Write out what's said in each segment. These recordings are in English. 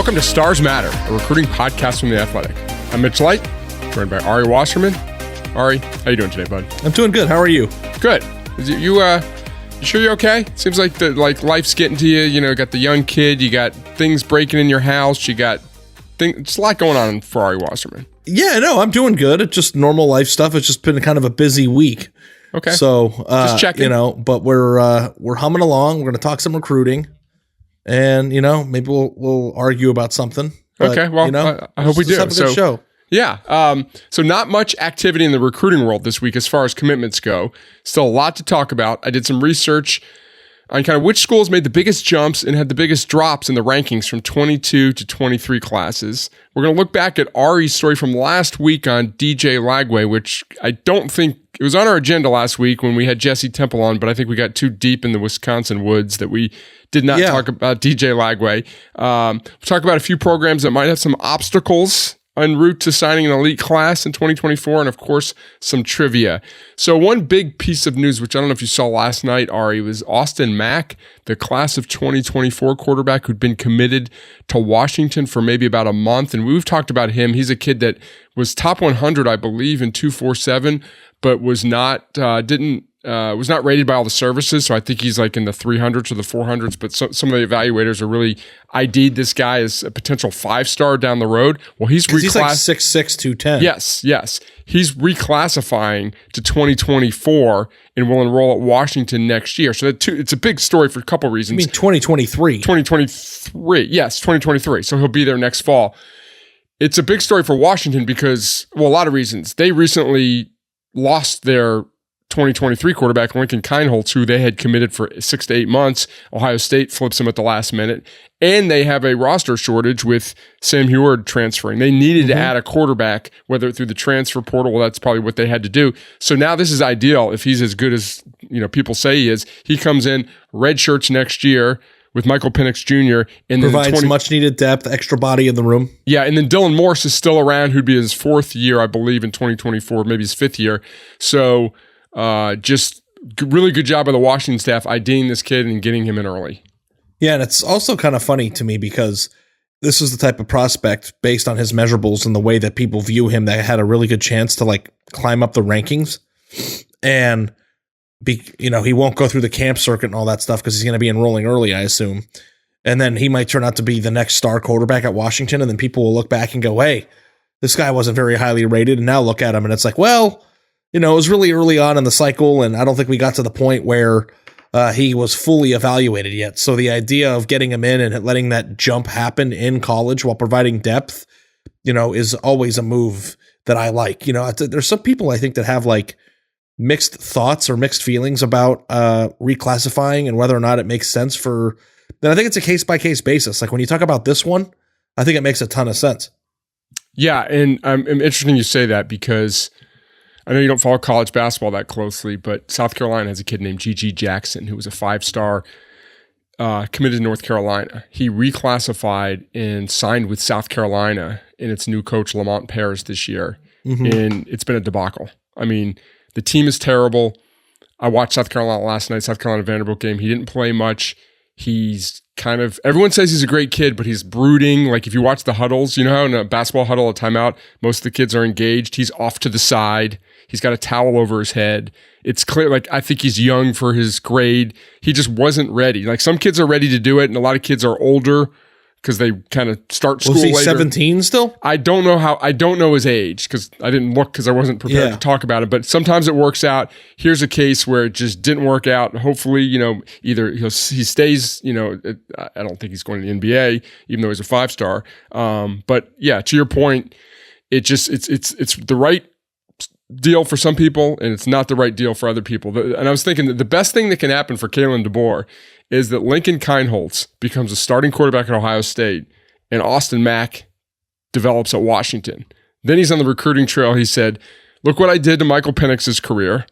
Welcome to Stars Matter, a recruiting podcast from The Athletic. I'm Mitch Light, joined by Ari Wasserman. Ari, how you doing today, bud? I'm doing good. How are you? Good. You sure you're okay? Seems like life's getting to you. You know, got the young kid, you got things breaking in your house, you got just a lot going on for Ari Wasserman. Yeah, no, I'm doing good. It's just normal life stuff. It's just been kind of a busy week. Okay. So, just checking. You know, but we're humming along. We're going to talk some recruiting, and you know, maybe we'll argue about something. But, okay. Well, you know, I hope we do. Have a good show. Yeah. So not much activity in the recruiting world this week as far as commitments go. Still a lot to talk about. I did some research on kind of which schools made the biggest jumps and had the biggest drops in the rankings from 22 to 23 classes. We're going to look back at Ari's story from last week on DJ Lagway, which I don't think it was on our agenda last week when we had Jesse Temple on, but I think we got too deep in the Wisconsin woods that we did not talk about DJ Lagway. We'll talk about a few programs that might have some obstacles en route to signing an elite class in 2024, and of course, some trivia. So one big piece of news, which I don't know if you saw last night, Ari, was Austin Mack, the class of 2024 quarterback who'd been committed to Washington for maybe about a month. And we've talked about him. He's a kid that was top 100, I believe, in 247, but was not rated by all the services. So I think he's like in the 300s or the 400s, but some of the evaluators are really ID'd this guy as a potential 5-star down the road. Well, he's like 6'6", 210. Yes. He's reclassifying to 2024 and will enroll at Washington next year. So it's a big story for a couple reasons. You mean 2023? 2023. Yes, 2023. So he'll be there next fall. It's a big story for Washington because, well, a lot of reasons. They recently lost their 2023 quarterback, Lincoln Kienholz, who they had committed for 6 to 8 months. Ohio State flips him at the last minute. And they have a roster shortage with Sam Heward transferring. They needed to add a quarterback, whether through the transfer portal. Well, that's probably what they had to do. So now this is ideal if he's as good as people say he is. He comes in, red shirts next year with Michael Penix Jr. And provides much needed depth, extra body in the room. Yeah, and then Dylan Morse is still around, who'd be his 4th year, I believe, in 2024, maybe his 5th year. So just really good job by the Washington staff IDing this kid and getting him in early. Yeah, and it's also kind of funny to me because this is the type of prospect based on his measurables and the way that people view him that had a really good chance to like climb up the rankings. And he won't go through the camp circuit and all that stuff because he's going to be enrolling early, I assume. And then he might turn out to be the next star quarterback at Washington, and then people will look back and go, "Hey, this guy wasn't very highly rated," and now look at him and it's like, well, it was really early on in the cycle, and I don't think we got to the point where he was fully evaluated yet. So the idea of getting him in and letting that jump happen in college while providing depth, is always a move that I like. There's some people I think that have like mixed thoughts or mixed feelings about reclassifying and whether or not it makes sense for. Then I think it's a case-by-case basis. Like when you talk about this one, I think it makes a ton of sense. Yeah, and I'm interesting you say that because I know you don't follow college basketball that closely, but South Carolina has a kid named G.G. Jackson who was a 5-star committed to North Carolina. He reclassified and signed with South Carolina in its new coach, Lamont Paris, this year, and it's been a debacle. I mean, the team is terrible. I watched South Carolina last night, South Carolina Vanderbilt game. He didn't play much. He's kind of, everyone says he's a great kid, but he's brooding. Like if you watch the huddles, in a basketball huddle, a timeout, most of the kids are engaged. He's off to the side. He's got a towel over his head. It's clear, like, I think he's young for his grade. He just wasn't ready. Like some kids are ready to do it, and a lot of kids are older because they kind of start school later. Was he 17 still? I don't know his age because I didn't look because I wasn't prepared to talk about it. But sometimes it works out. Here's a case where it just didn't work out. Hopefully, either he stays, I don't think he's going to the NBA, even though he's a 5-star. But yeah, to your point, it's the right deal for some people and it's not the right deal for other people. And I was thinking that the best thing that can happen for Kalen DeBoer is that Lincoln Kienholz becomes a starting quarterback at Ohio State and Austin Mack develops at Washington. Then he's on the recruiting trail. He said, look what I did to Michael Penix's career.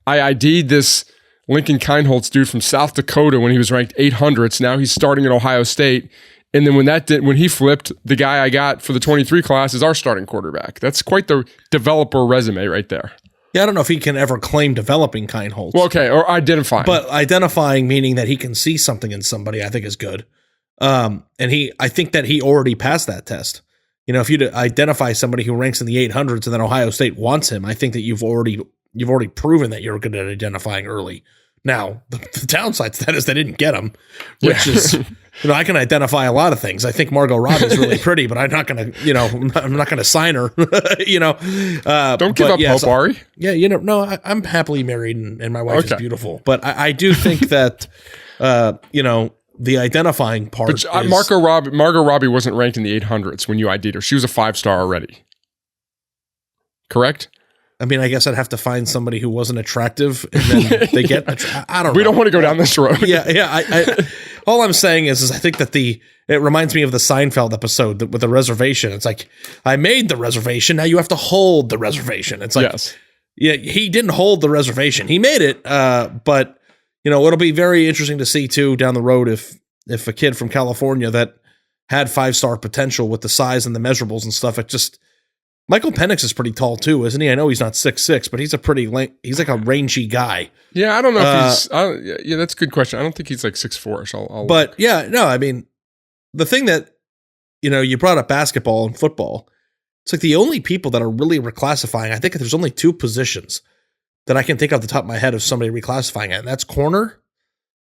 I ID'd this Lincoln Kienholz dude from South Dakota when he was ranked 800th. Now he's starting at Ohio State. And then when he flipped, the guy I got for the 23 class is our starting quarterback. That's quite the developer resume right there. Yeah, I don't know if he can ever claim developing Kienholz. Well, okay, or identifying. But identifying, meaning that he can see something in somebody, I think is good. And I think that he already passed that test. You know, if you identify somebody who ranks in the 800s and then Ohio State wants him, I think that you've already proven that you're good at identifying early. Now, the downside to that is they didn't get him, which is, you know, I can identify a lot of things. I think Margot Robbie's really pretty, but I'm not going to, you know, I'm not going to sign her, you know. Don't give up hope, Ari. Yeah, you know, no, I'm happily married and my wife is beautiful. But I do think that, you know, the identifying part is... Margot Robbie wasn't ranked in the 800s when you ID'd her. She was a 5-star already. Correct? I mean, I guess I'd have to find somebody who wasn't attractive, and then they get. I don't know. We don't want to go down this road. Yeah. All I'm saying is I think that it reminds me of the Seinfeld episode with the reservation. It's like, I made the reservation. Now you have to hold the reservation. It's like, yes. Yeah, he didn't hold the reservation. He made it, but you know, it'll be very interesting to see too down the road if a kid from California that had 5-star potential with the size and the measurables and stuff, it just. Michael Penix is pretty tall too, isn't he? I know he's not 6'6", but he's he's like a rangy guy. Yeah, I don't know if he's. Yeah, that's a good question. I don't think he's like 6'4". But yeah, no, I mean, the thing that, you know, you brought up basketball and football. It's like the only people that are really reclassifying. I think there's only 2 positions that I can think off the top of my head of somebody reclassifying it, and that's corner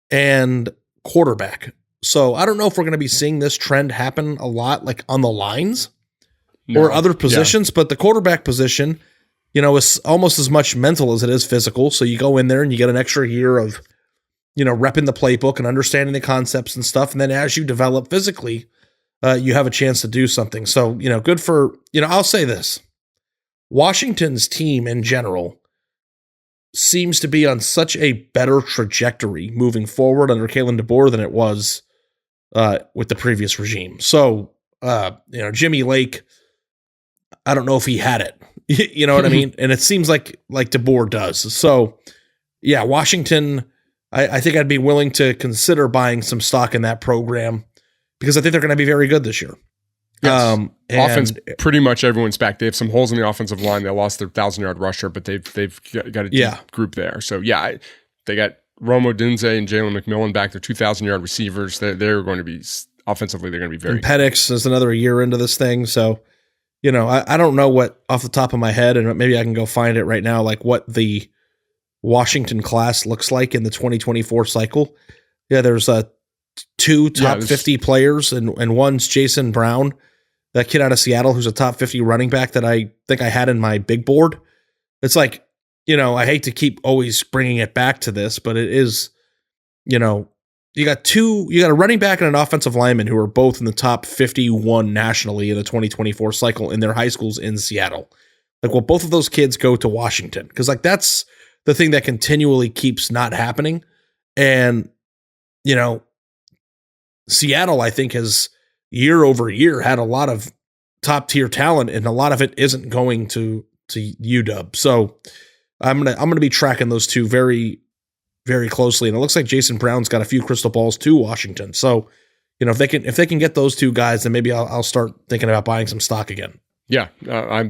and quarterback. So I don't know if we're going to be seeing this trend happen a lot, like on the lines. Or other positions, but the quarterback position, you know, is almost as much mental as it is physical. So you go in there and you get an extra year of, you know, repping the playbook and understanding the concepts and stuff. And then as you develop physically, you have a chance to do something. So, you know, good for, you know, I'll say this. Washington's team in general seems to be on such a better trajectory moving forward under Kalen DeBoer than it was with the previous regime. So, you know, Jimmy Lake, I don't know if he had it, you know what I mean? And it seems like DeBoer does. So yeah, Washington, I think I'd be willing to consider buying some stock in that program because I think they're going to be very good this year. Yes. Offense, pretty much everyone's back. They have some holes in the offensive line. They lost their 1,000-yard rusher, but they've got a deep group there. So yeah, they got Rome Odunze and Jalen McMillan back. They're 2,000-yard receivers. They're going to be offensively. They're going to be very. And Penix is another year into this thing, so. You know, I don't know what off the top of my head, and maybe I can go find it right now, like what the Washington class looks like in the 2024 cycle. Yeah, there's 2 top 50 players, and one's Jason Brown, that kid out of Seattle who's a top 50 running back that I think I had in my big board. It's like, you know, I hate to keep always bringing it back to this, but it is, you know, you got a running back and an offensive lineman who are both in the top 51 nationally in the 2024 cycle in their high schools in Seattle. Like, well, both of those kids go to Washington because, like, that's the thing that continually keeps not happening. And, you know, Seattle, I think, has year over year had a lot of top tier talent, and a lot of it isn't going to UW. So I'm gonna be tracking those two very, very closely. And it looks like Jason Brown's got a few crystal balls to Washington. So, you know, if they can get those 2 guys, then maybe I'll start thinking about buying some stock again. Yeah, I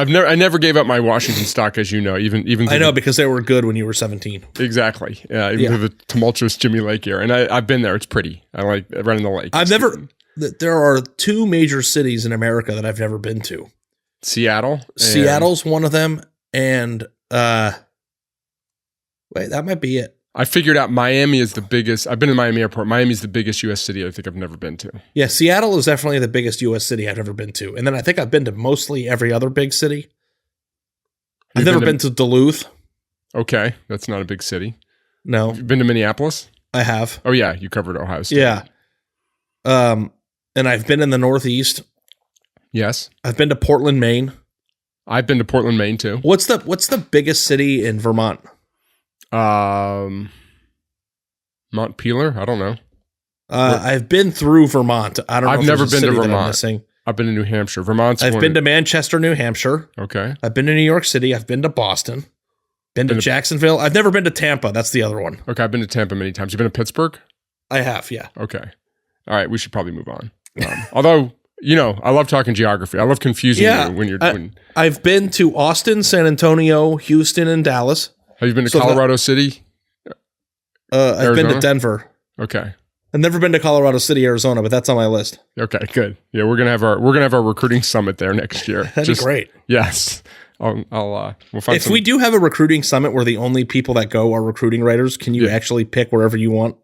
never gave up my Washington stock, as you know. Even I know because they were good when you were 17. Exactly. Even through the tumultuous Jimmy Lake era, and I've been there. It's pretty. I like running the lake. There are 2 major cities in America that I've never been to. Seattle's one of them, and wait, that might be it. I figured out Miami is the biggest. I've been in Miami Airport. Miami's the biggest U.S. city I think I've never been to. Yeah, Seattle is definitely the biggest U.S. city I've ever been to. And then I think I've been to mostly every other big city. I've never been to Duluth. Okay, that's not a big city. No. Have you been to Minneapolis? I have. Oh, yeah, you covered Ohio State. Yeah. And I've been in the Northeast. Yes. I've been to Portland, Maine. I've been to Portland, Maine, too. What's the biggest city in Vermont? Montpelier? I don't know. I've been through Vermont. I don't know. I've never been to Vermont. I've been to New Hampshire. I've been to Manchester, New Hampshire. Okay. I've been to New York City. I've been to Boston. Been to Jacksonville. I've never been to Tampa. That's the other one. Okay, I've been to Tampa many times. You've been to Pittsburgh? I have, yeah. Okay. All right, we should probably move on. Although, you know, I love talking geography. I love confusing you when you're doing. I've been to Austin, San Antonio, Houston, and Dallas. Have you been to Colorado City? I've been to Denver. Okay. I've never been to Colorado City, Arizona, but that's on my list. Okay, good. Yeah, we're gonna have our recruiting summit there next year. That'd be great. Yes, we'll find. If we do have a recruiting summit where the only people that go are recruiting writers, can you actually pick wherever you want?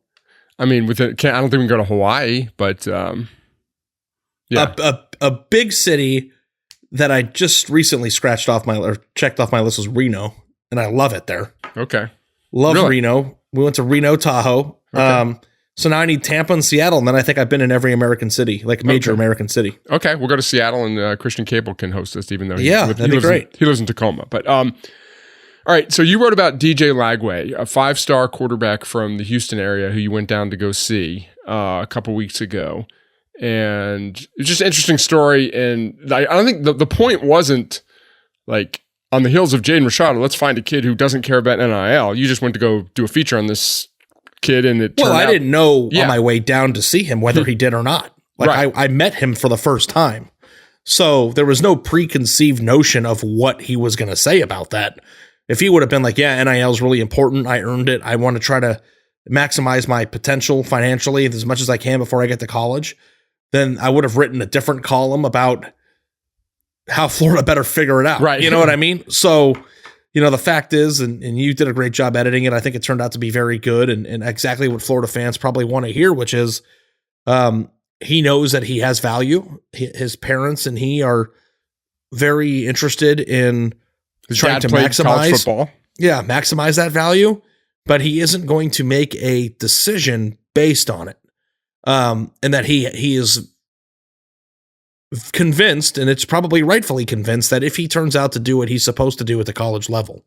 I mean, I don't think we can go to Hawaii, but a big city that I just recently checked off my list was Reno, and I love it there. Okay, love Reno. We went to Reno, Tahoe. Okay. So now I need Tampa and Seattle, and then I think I've been in every American city, like major American city. Okay, we'll go to Seattle, and Christian Cable can host us, even though that'd be great. He lives in Tacoma. But all right, so you wrote about DJ Lagway, a 5-star quarterback from the Houston area who you went down to go see a couple weeks ago, and it's just an interesting story. And I don't think the point wasn't like on the heels of Jaden Rashad, let's find a kid who doesn't care about NIL. You just went to go do a feature on this kid, and it turned out, I didn't know on my way down to see him whether he did or not. Like I met him for the first time, so there was no preconceived notion of what he was going to say about that. If he would have been like, yeah, NIL is really important, I earned it, I want to try to maximize my potential financially as much as I can before I get to college, then I would have written a different column about how Florida better figure it out. Right. You know what I mean? So, the fact is, and you did a great job editing it, I think it turned out to be very good and exactly what Florida fans probably want to hear, which is he knows that he has value. His parents and he are very interested in trying to maximize football. Yeah, maximize that value, but he isn't going to make a decision based on it. And that he is convinced, and it's probably rightfully convinced, that if he turns out to do what he's supposed to do at the college level,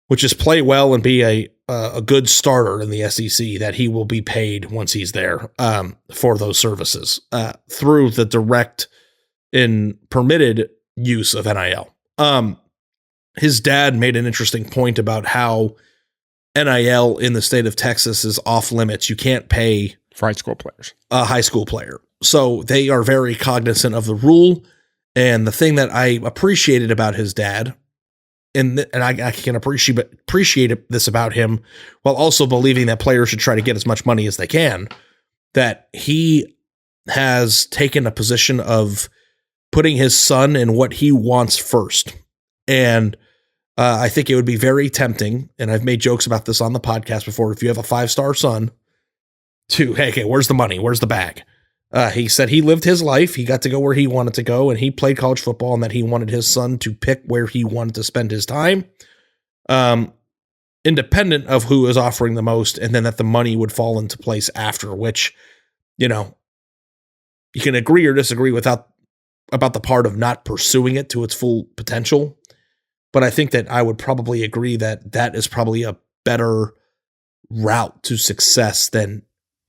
which is play well and be a good starter in the SEC, that he will be paid once he's there for those services through the direct and permitted use of NIL. His dad made an interesting point about how NIL in the state of Texas is off limits. You can't pay for high school players, a high school player. So they are very cognizant of the rule. And the thing that I appreciated about his dad, and I can appreciate this about him, while also believing that players should try to get as much money as they can, that he has taken a position of putting his son in what he wants first. And I think it would be very tempting, and I've made jokes about this on the podcast before, if you have a 5-star son, to, hey, where's the money? Where's the bag? He said he lived his life. He got to go where he wanted to go, and he played college football, and that he wanted his son to pick where he wanted to spend his time, independent of who is offering the most, and then that the money would fall into place after, which, you can agree or disagree about the part of not pursuing it to its full potential. But I think that I would probably agree that that is probably a better route to success than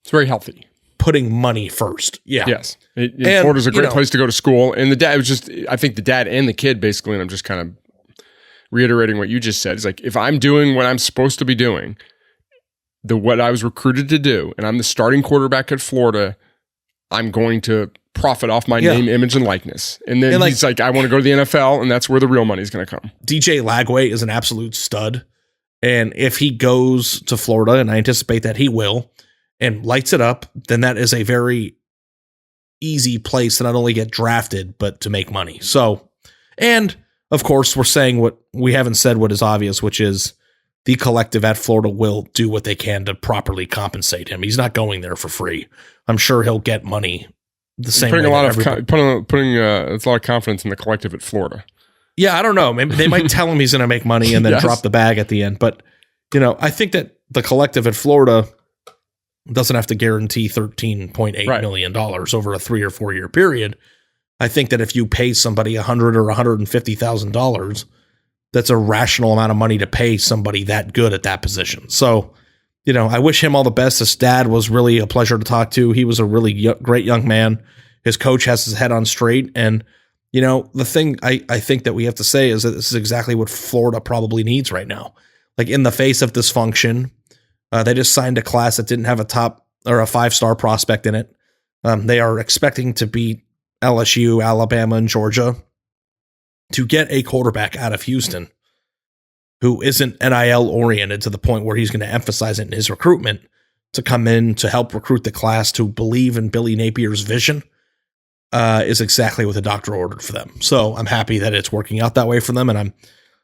it's very healthy. Putting money first. Yeah. Yes. Florida's a great place to go to school. And the dad I think the dad and the kid basically, and I'm just kind of reiterating what you just said, is like, if I'm doing what I'm supposed to be doing, what I was recruited to do, and I'm the starting quarterback at Florida, I'm going to profit off my name, image, and likeness. And then he's like, I want to go to the NFL, and that's where the real money is going to come. DJ Lagway is an absolute stud. And if he goes to Florida, and I anticipate that he will, and lights it up, then that is a very easy place to not only get drafted, but to make money. So, and of course, we're saying what we haven't said, what is obvious, which is the collective at Florida will do what they can to properly compensate him. He's not going there for free. I'm sure he'll get money the same way. Putting a lot of confidence in the collective at Florida. Yeah, I don't know. Maybe they might tell him he's going to make money and then drop the bag at the end. But, I think that the collective at Florida doesn't have to guarantee $13.8 million over a 3 or 4 year period. I think that if you pay somebody $100,000 or $150,000, that's a rational amount of money to pay somebody that good at that position. So, I wish him all the best. His dad was really a pleasure to talk to. He was a really great young man. His coach has his head on straight. And, the thing I think that we have to say is that this is exactly what Florida probably needs right now. Like, in the face of dysfunction, they just signed a class that didn't have a 5-star prospect in it. They are expecting to beat LSU, Alabama, and Georgia to get a quarterback out of Houston who isn't NIL oriented to the point where he's going to emphasize it in his recruitment. to come in to help recruit the class to believe in Billy Napier's vision is exactly what the doctor ordered for them. So I'm happy that it's working out that way for them. And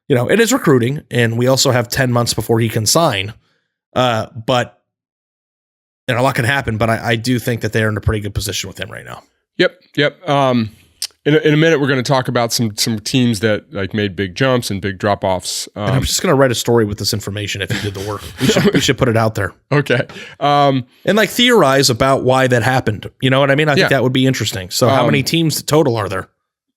it is recruiting, and we also have 10 months before he can sign. But a lot can happen, but I do think that they're in a pretty good position with him right now. Yep. In a minute, we're going to talk about some teams that like made big jumps and big drop-offs. And I'm just going to write a story with this information if you did the work. We should put it out there. Okay. And like theorize about why that happened. You know what I mean? I think that would be interesting. So how many teams total are there?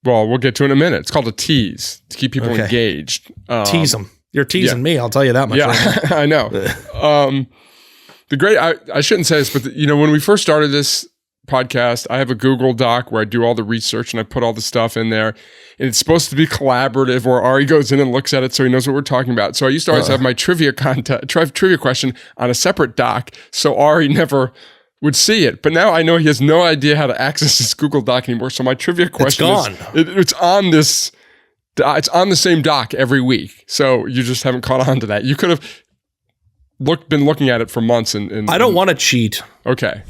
Well, we'll get to it in a minute. It's called a tease to keep people engaged. Tease them. You're teasing me. I'll tell you that much. Yeah, right I know. I shouldn't say this, but when we first started this podcast, I have a Google Doc where I do all the research and I put all the stuff in there. And it's supposed to be collaborative, where Ari goes in and looks at it so he knows what we're talking about. So I used to always have my trivia question on a separate doc, so Ari never would see it. But now I know he has no idea how to access his Google Doc anymore. So my trivia question it's on this. It's on the same doc every week. So you just haven't caught on to that. You could have been looking at it for months. And I don't want to cheat. Okay.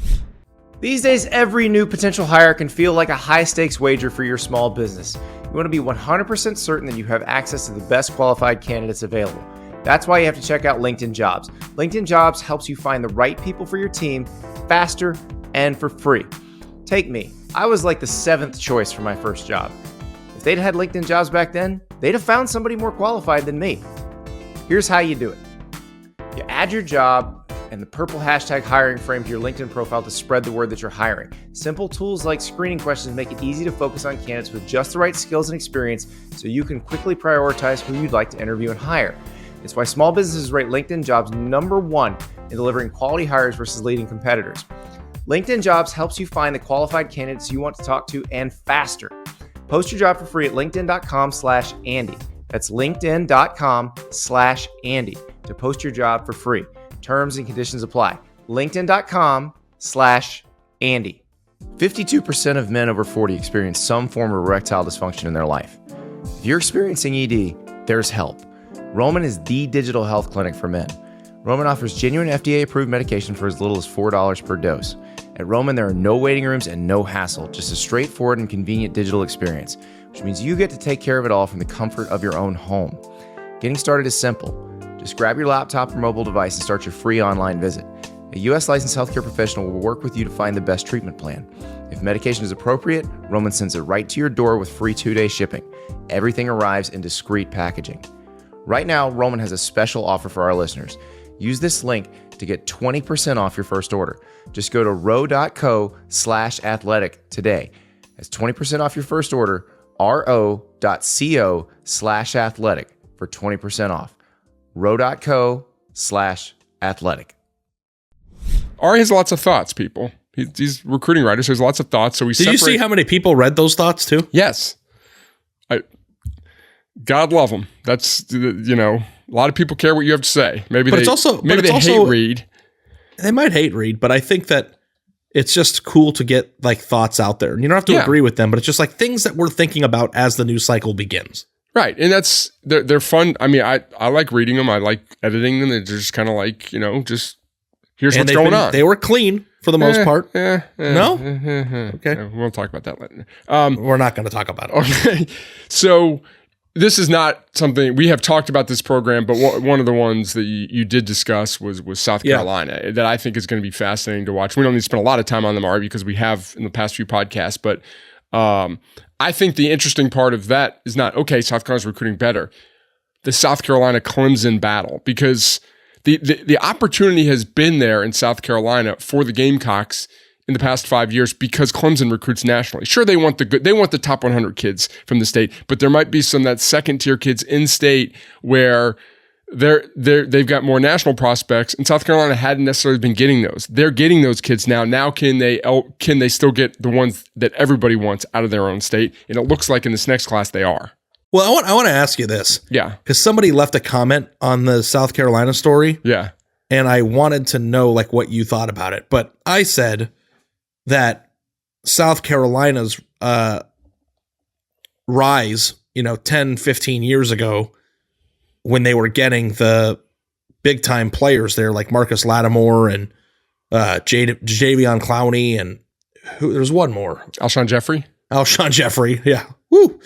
These days, every new potential hire can feel like a high-stakes wager for your small business. You want to be 100% certain that you have access to the best qualified candidates available. That's why you have to check out LinkedIn Jobs. LinkedIn Jobs helps you find the right people for your team faster and for free. Take me. I was like the 7th choice for my first job. If they'd had LinkedIn Jobs back then, they'd have found somebody more qualified than me. Here's how you do it. You add your job and the purple hashtag hiring frame to your LinkedIn profile to spread the word that you're hiring. Simple tools like screening questions make it easy to focus on candidates with just the right skills and experience so you can quickly prioritize who you'd like to interview and hire. It's why small businesses rate LinkedIn Jobs #1 in delivering quality hires versus leading competitors. LinkedIn Jobs helps you find the qualified candidates you want to talk to and faster. Post your job for free at linkedin.com/Andy. That's linkedin.com/Andy to post your job for free. Terms and conditions apply. LinkedIn.com/Andy. 52% of men over 40 experience some form of erectile dysfunction in their life. If you're experiencing ED, there's help. Roman is the digital health clinic for men. Roman offers genuine FDA-approved medication for as little as $4 per dose. At Roman, there are no waiting rooms and no hassle, just a straightforward and convenient digital experience, which means you get to take care of it all from the comfort of your own home. Getting started is simple. Just grab your laptop or mobile device and start your free online visit. A U.S. licensed healthcare professional will work with you to find the best treatment plan. If medication is appropriate, Roman sends it right to your door with free 2-day shipping. Everything arrives in discreet packaging. Right now, Roman has a special offer for our listeners. Use this link to get 20% off your first order. Just go to ro.co/athletic today. That's 20% off your first order, ro.co/athletic for 20% off. ro.co/athletic. Ari has lots of thoughts, people. He's recruiting writer, so he has lots of thoughts. So Did you see how many people read those thoughts too? Yes. God love them. That's, a lot of people care what you have to say. Maybe they hate read. They might hate read, but I think that it's just cool to get like thoughts out there. And you don't have to agree with them, but it's just like things that we're thinking about as the news cycle begins. Right. And they're fun. I mean, I like reading them. I like editing them. They're just kind of like, just here's what's going on. They were clean for the most part. No? Okay. We'll talk about that later. We're not going to talk about it. Okay. So this is not something we have talked about this program, but one of the ones that you did discuss was South Carolina that I think is going to be fascinating to watch. We don't need to spend a lot of time on them, Ari, because we have in the past few podcasts, but I think the interesting part of that is not, okay, South Carolina's recruiting better, the South Carolina-Clemson battle, because the opportunity has been there in South Carolina for the Gamecocks in the past 5 years because Clemson recruits nationally. Sure, they want the top 100 kids from the state, but there might be some that second tier kids in state where they've got more national prospects, and South Carolina hadn't necessarily been getting those. They're getting those kids now. Now can they still get the ones that everybody wants out of their own state? And it looks like in this next class they are. Well, I want to ask you this. Yeah. Because somebody left a comment on the South Carolina story. Yeah. And I wanted to know like what you thought about it. But I said that South Carolina's rise, 10, 15 years ago, when they were getting the big time players there, like Marcus Lattimore and Jadeveon Clowney, and there's one more. Alshon Jeffrey. Alshon Jeffrey, yeah. Woo.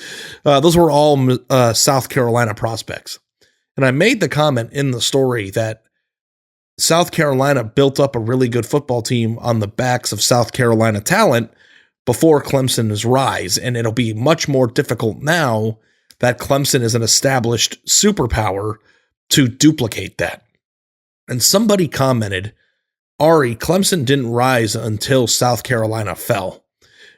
Those were all South Carolina prospects. And I made the comment in the story that South Carolina built up a really good football team on the backs of South Carolina talent before Clemson's rise. And it'll be much more difficult now that Clemson is an established superpower to duplicate that. And somebody commented, Ari, Clemson didn't rise until South Carolina fell.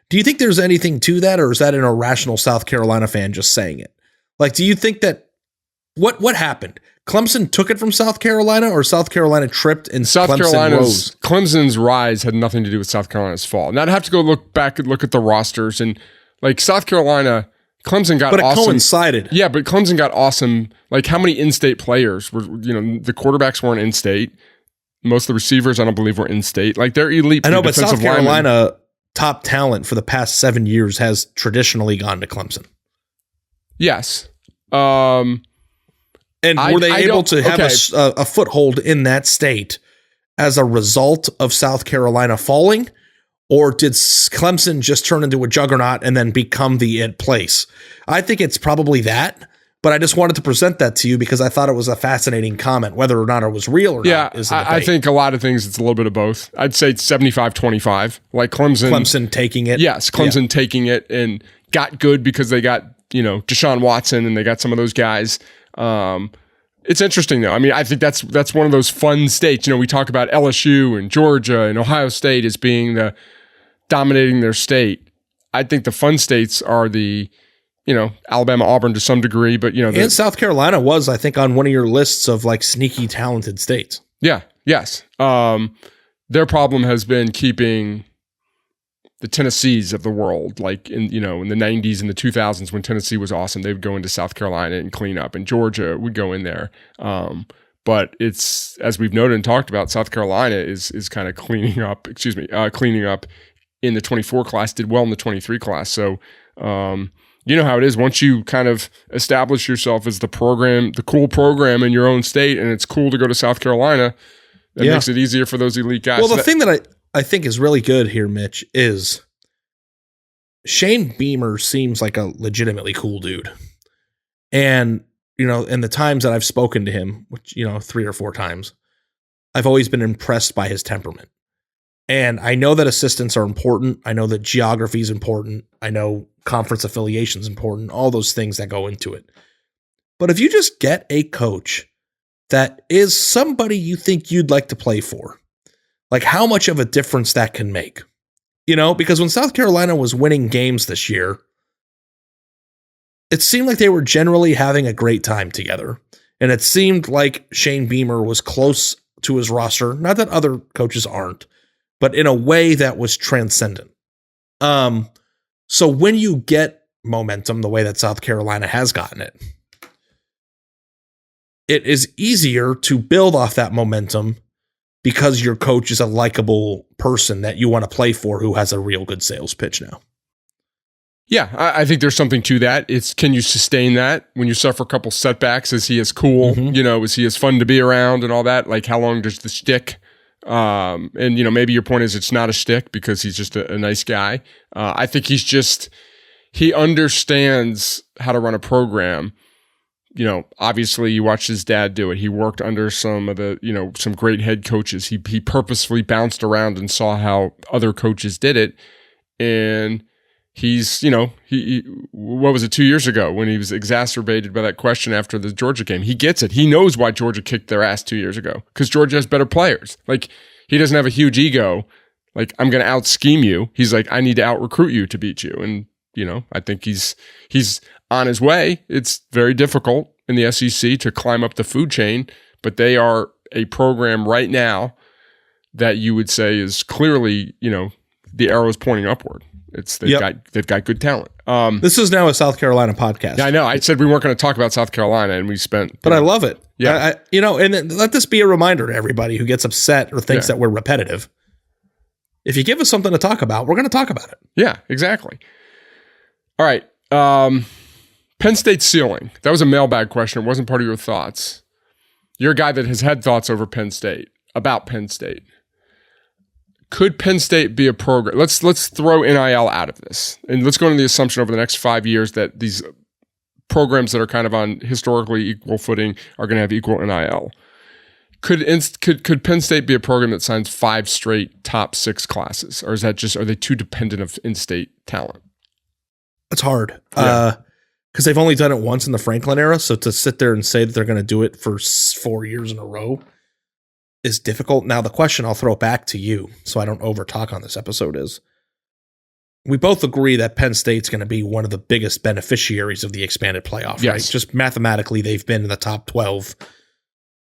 Do you think there's anything to that, or is that an irrational South Carolina fan just saying it? Like, do you think that what happened? Clemson took it from South Carolina, or South Carolina tripped and Clemson rose? Clemson's rise had nothing to do with South Carolina's fall. Now I'd have to go look back and look at the rosters, and like South Carolina, Clemson got but it awesome. Coincided. Yeah, but Clemson got awesome. Like how many in-state players were? The quarterbacks weren't in-state. Most of the receivers, I don't believe, were in-state. Like they're elite. I know, but South Carolina linemen. Top talent for the past 7 years has traditionally gone to Clemson. Yes. And were they able to have a foothold in that state as a result of South Carolina falling? Or did Clemson just turn into a juggernaut and then become the it place? I think it's probably that, but I just wanted to present that to you because I thought it was a fascinating comment. Whether or not it was real or not is a debate. I think a lot of things, it's a little bit of both. I'd say it's 75-25. Like Clemson taking it. Yes, Clemson taking it and got good because they got, Deshaun Watson and they got some of those guys. It's interesting though. I mean, I think that's one of those fun states. We talk about LSU and Georgia and Ohio State as being the dominating their state. I think the fun states are the, Alabama, Auburn to some degree, but and South Carolina was, I think, on one of your lists of like sneaky talented states. Yeah. Yes. Their problem has been keeping the Tennessees of the world, like in the 90s and the 2000s when Tennessee was awesome, they would go into South Carolina and clean up, and Georgia would go in there. But it's, as we've noted and talked about, South Carolina is kind of cleaning up in the 24 class, did well in the 23 class. So, you know how it is. Once you kind of establish yourself as the cool program in your own state, and it's cool to go to South Carolina, that makes it easier for those elite guys. Well, the thing that I think is really good here, Mitch, is Shane Beamer seems like a legitimately cool dude. And, in the times that I've spoken to him, which, 3 or 4 times, I've always been impressed by his temperament. And I know that assistants are important. I know that geography is important. I know conference affiliation is important, all those things that go into it. But if you just get a coach that is somebody you think you'd like to play for, like how much of a difference that can make, because when South Carolina was winning games this year, it seemed like they were generally having a great time together. And it seemed like Shane Beamer was close to his roster. Not that other coaches aren't, but in a way that was transcendent. So when you get momentum the way that South Carolina has gotten it, it is easier to build off that momentum because your coach is a likable person that you want to play for who has a real good sales pitch now. Yeah, I think there's something to that. It's, can you sustain that when you suffer a couple setbacks? Is he as cool? Mm-hmm. Is he as fun to be around and all that? Like, how long does the shtick? And maybe your point is it's not a shtick because he's just a nice guy. I think he understands how to run a program. Obviously you watched his dad do it. He worked under some of the, some great head coaches. He purposefully bounced around and saw how other coaches did it. And he's, he what was it, 2 years ago when he was exacerbated by that question after the Georgia game? He gets it. He knows why Georgia kicked their ass 2 years ago, because Georgia has better players. Like, he doesn't have a huge ego. Like, I'm going to out scheme you. He's like, I need to out recruit you to beat you. And, I think he's on his way. It's very difficult in the SEC to climb up the food chain, but they are a program right now that you would say is clearly, the arrow is pointing upward. They've got good talent. This is now a South Carolina podcast. Yeah, I know. I said we weren't going to talk about South Carolina, and we spent. But I love it. Yeah, and let this be a reminder to everybody who gets upset or thinks that we're repetitive. If you give us something to talk about, we're going to talk about it. Yeah, exactly. All right. Penn State ceiling. That was a mailbag question. It wasn't part of your thoughts. You're a guy that has had thoughts over Penn State, about Penn State. Could Penn State be a program? Let's throw NIL out of this, and let's go into the assumption over the next 5 years that these programs that are kind of on historically equal footing are going to have equal NIL. Could Penn State be a program that signs 5 straight top 6 classes, or are they too dependent of in-state talent? It's hard because they've only done it once in the Franklin era. So to sit there and say that they're going to do it for 4 years in a row is difficult. Now, the question I'll throw back to you so I don't overtalk on this episode is, we both agree that Penn State's going to be one of the biggest beneficiaries of the expanded playoff, yes. right? Just mathematically, they've been in the top 12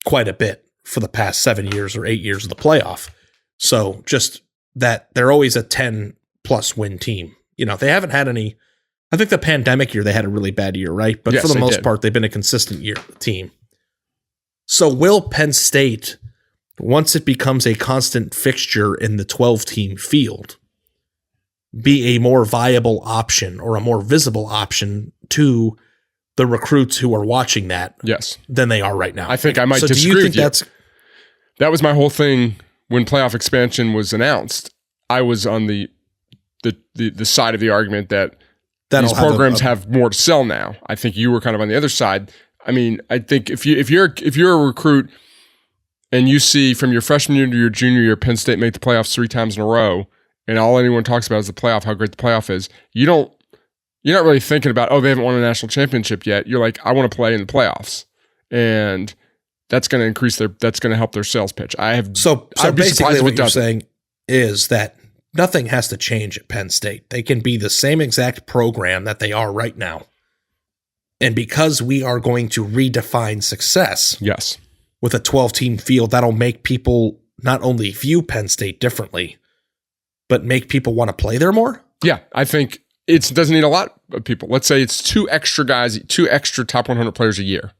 quite a bit for the past 7 years or 8 years of the playoff. So just that they're always a 10-plus win team. You know, they haven't had any. I think the pandemic year, they had a really bad year, right? But for the most part, they've been a consistent team. So will Penn State, once it becomes a constant fixture in the 12-team field, be a more viable option or a more visible option to the recruits who are watching that than they are right now? I think I might disagree with you. That was my whole thing when playoff expansion was announced. I was on the side of the argument that these programs have more to sell now. I think you were kind of on the other side. I mean, I think if you're a recruit and you see from your freshman year to your junior year, Penn State make the playoffs 3 times in a row, and all anyone talks about is the playoff, how great the playoff is, you're not really thinking about, they haven't won a national championship yet. You're like, I want to play in the playoffs. And that's going to that's going to help their sales pitch. So basically what you're saying is that nothing has to change at Penn State. They can be the same exact program that they are right now. And because we are going to redefine success with a 12-team field, that'll make people not only view Penn State differently, but make people want to play there more? Yeah, I think it doesn't need a lot of people. Let's say it's 2 extra guys, 2 extra top 100 players a year.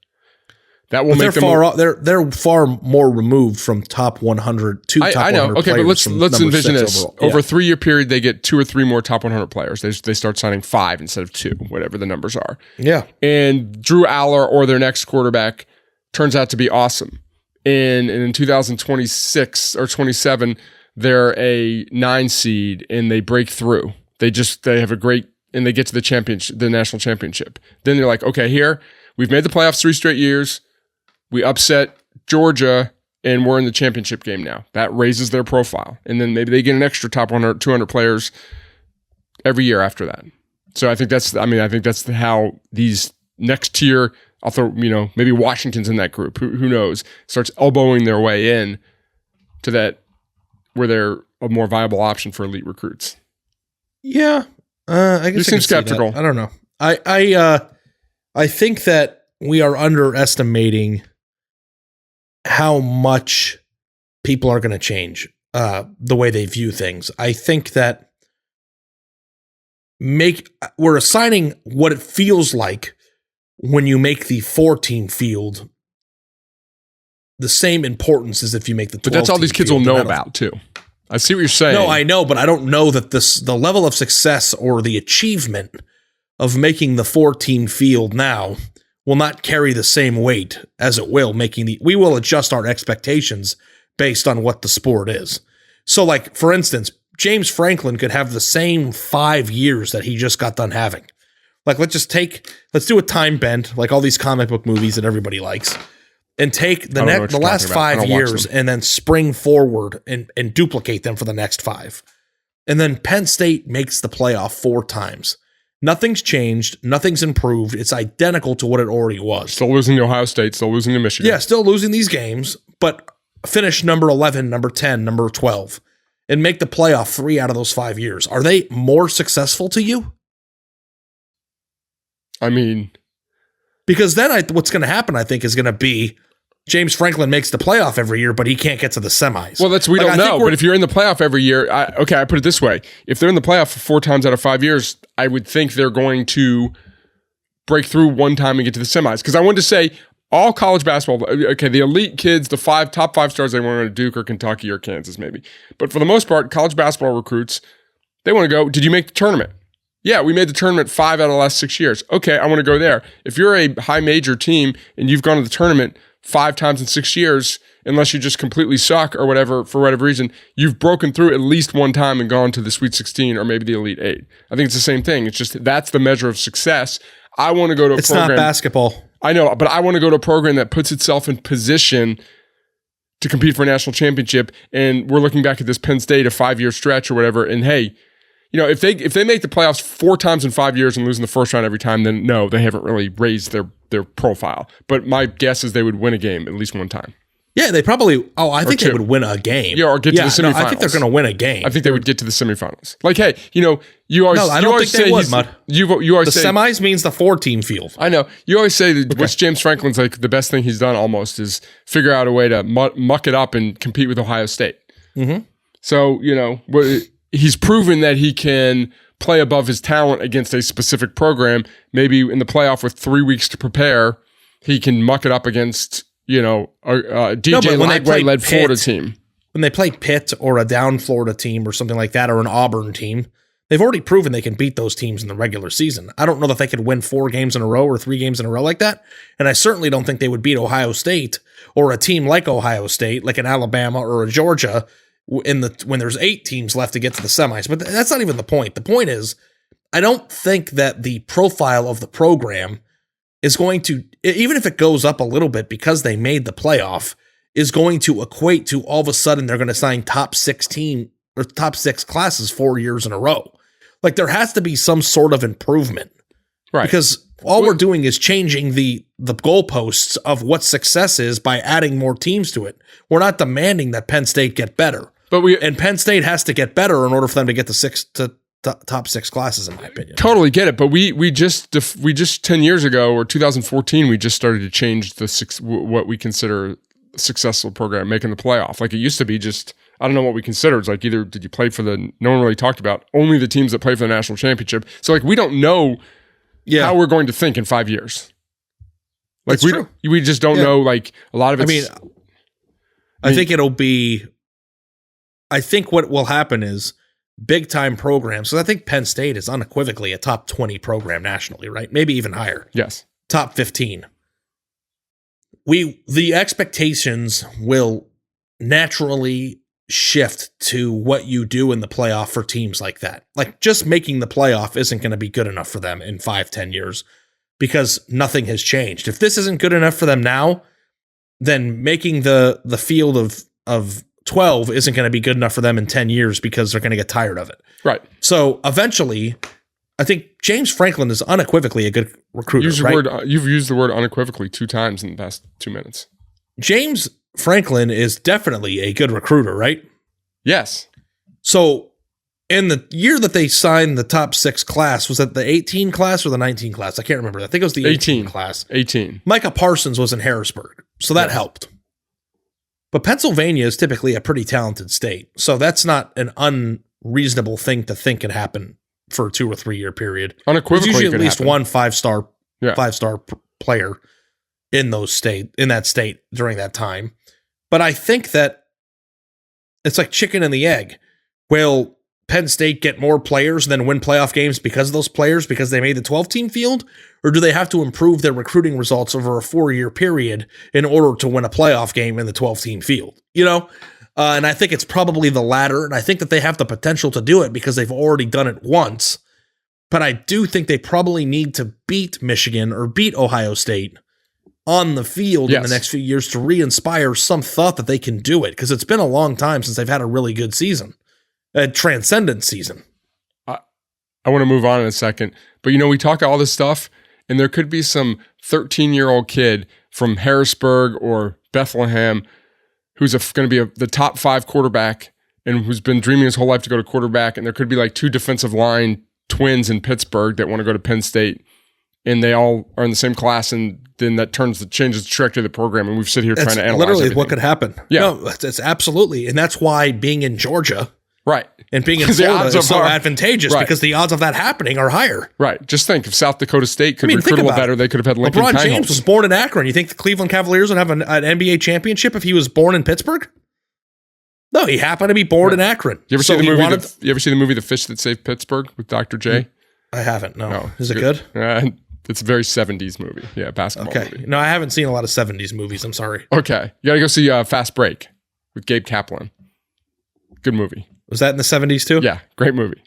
That will make them they're far more removed from top 100 to top 100 I know. Okay, but let's envision this. Overall. Over a 3-year period, they get 2 or 3 more top 100 players. They start signing 5 instead of 2, whatever the numbers are. Yeah. And Drew Aller or their next quarterback turns out to be awesome. And in 2026 or 27, they're a 9 seed and they break through. They have a great, and they get to the national championship. Then they're like, okay, here we've made the playoffs 3 straight years. We upset Georgia and we're in the championship game now. That raises their profile. And then maybe they get an extra top 100, 200 players every year after that. So I think that's how these next tier, I'll throw, maybe Washington's in that group. Who knows? Starts elbowing their way in to that where they're a more viable option for elite recruits. Yeah. I guess you seem skeptical. I don't know. I think that we are underestimating how much people are going to change the way they view things. I think that we're assigning what it feels like when you make the 4-team field the same importance as if you make the 12-team field. But that's all these kids will know about too. I see what you're saying. No, I know, but I don't know that the level of success or the achievement of making the 4-team field now will not carry the same weight as it will we will adjust our expectations based on what the sport is. So like, for instance, James Franklin could have the same 5 years that he just got done having. Like, let's do a time bend, like all these comic book movies that everybody likes, and take the last 5 years and then spring forward and duplicate them for the next 5. And then Penn State makes the playoff 4 times. Nothing's changed. Nothing's improved. It's identical to what it already was. Still losing to Ohio State. Still losing to Michigan. Yeah, still losing these games, but finish number 11, number 10, number 12, and make the playoff 3 out of those 5 years. Are they more successful to you? I mean, because then what's going to happen, I think, is going to be James Franklin makes the playoff every year, but he can't get to the semis. Well, we don't know. But if you're in the playoff every year, I put it this way. If they're in the playoff 4 times out of 5 years, I would think they're going to break through one time and get to the semis. Because I wanted to say all college basketball, okay, the elite kids, the top 5 stars, they want to go to Duke or Kentucky or Kansas maybe. But for the most part, college basketball recruits, they want to go, did you make the tournament? Yeah, we made the tournament 5 out of the last 6 years. Okay, I want to go there. If you're a high major team and you've gone to the tournament 5 times in 6 years, unless you just completely suck or whatever, for whatever reason, you've broken through at least one time and gone to the Sweet 16 or maybe the Elite 8. I think it's the same thing. It's just that's the measure of success. I want to go to a program. It's not basketball. I know, but I want to go to a program that puts itself in position to compete for a national championship. And we're looking back at this Penn State, a 5-year stretch or whatever. And hey, if they make the playoffs 4 times in 5 years and lose in the first round every time, then no, they haven't really raised their profile. But my guess is they would win a game at least one time. Yeah, they probably. Oh, I think they would win a game. Yeah, or get to the semifinals. I think they're going to win a game. I think they would get to the semifinals. Like, hey, you always. No, I don't think they would, Mud. You always say the semis means the 4-team field. I know. You always say that what's James Franklin's like the best thing he's done almost is figure out a way to muck it up and compete with Ohio State. Mm-hmm. So he's proven that he can play above his talent against a specific program. Maybe in the playoff with 3 weeks to prepare, he can muck it up against. DJ Lagway-led Florida team. When they play Pitt or a down Florida team or something like that, or an Auburn team, they've already proven they can beat those teams in the regular season. I don't know that they could win 4 games in a row or 3 games in a row like that, and I certainly don't think they would beat Ohio State or a team like Ohio State, like an Alabama or a Georgia, when there's 8 teams left to get to the semis. But that's not even the point. The point is, I don't think that the profile of the program is going to, even if it goes up a little bit because they made the playoff, is going to equate to all of a sudden they're going to sign top 16 or top 6 classes 4 years in a row. Like there has to be some sort of improvement, right? Because all we're doing is changing the goalposts of what success is by adding more teams to it. We're not demanding that Penn State get better, and Penn State has to get better in order for them to get to top 6 classes, in my opinion. Totally get it, but we just 10 years ago or 2014 we just started to change what we consider a successful program making the playoff. Like it used to be just, I don't know what we consider. It's like either did you play for no one really talked about only the teams that play for the national championship. So like we don't know how we're going to think in 5 years. Like we just don't know. Like a lot of it's. I think what will happen is big time programs. So I think Penn State is unequivocally a top 20 program nationally, right? Maybe even higher. Yes. Top 15. The expectations will naturally shift to what you do in the playoff for teams like that. Like just making the playoff isn't going to be good enough for them in 5-10 years because nothing has changed. If this isn't good enough for them now, then making the field of 12 isn't going to be good enough for them in 10 years because they're going to get tired of it. Right. So eventually, I think James Franklin is unequivocally a good recruiter. You've used the word unequivocally 2 times in the past 2 minutes. James Franklin is definitely a good recruiter, right? Yes. So in the year that they signed the top 6 class, was that the 18 class or the 19 class? I can't remember. I think it was the 18 class. 18. Micah Parsons was in Harrisburg, so that helped. But Pennsylvania is typically a pretty talented state, so that's not an unreasonable thing to think can happen for a 2 or 3 year period. Unequivocally, there's usually at least happen. one five-star player in that state during that time. But I think that it's like chicken and the egg. Will Penn State get more players and then win playoff games because of those players because they made the 12-team field? Or do they have to improve their recruiting results over a 4-year period in order to win a playoff game in the 12-team field? And I think it's probably the latter. And I think that they have the potential to do it because they've already done it once. But I do think they probably need to beat Michigan or beat Ohio State on the field in the next few years to re-inspire some thought that they can do it. Because it's been a long time since they've had a really good season. A transcendent season. I want to move on in a second. But, we talk all this stuff, and there could be some 13-year-old kid from Harrisburg or Bethlehem who's going to be the top 5 quarterback and who's been dreaming his whole life to go to quarterback. And there could be like 2 defensive line twins in Pittsburgh that want to go to Penn State, and they all are in the same class, and then that changes the trajectory of the program. And we've sit here trying to analyze literally everything. What could happen. Yeah. No, it's absolutely. And that's why being in Georgia. Right. And being in Florida is so advantageous because the odds of that happening are higher. Right. Just think, if South Dakota State could recruit a little better, they could have had Lincoln LeBron Kienholz. James was born in Akron. You think the Cleveland Cavaliers would have an NBA championship if he was born in Pittsburgh? No, he happened to be born in Akron. You ever see the movie The Fish That Saved Pittsburgh with Dr. J? I haven't, no. Is it good? It's a very 70s movie. Yeah, basketball movie. No, I haven't seen a lot of 70s movies. I'm sorry. Okay. You got to go see Fast Break with Gabe Kaplan. Good movie. Was that in the 70s too? Yeah, great movie.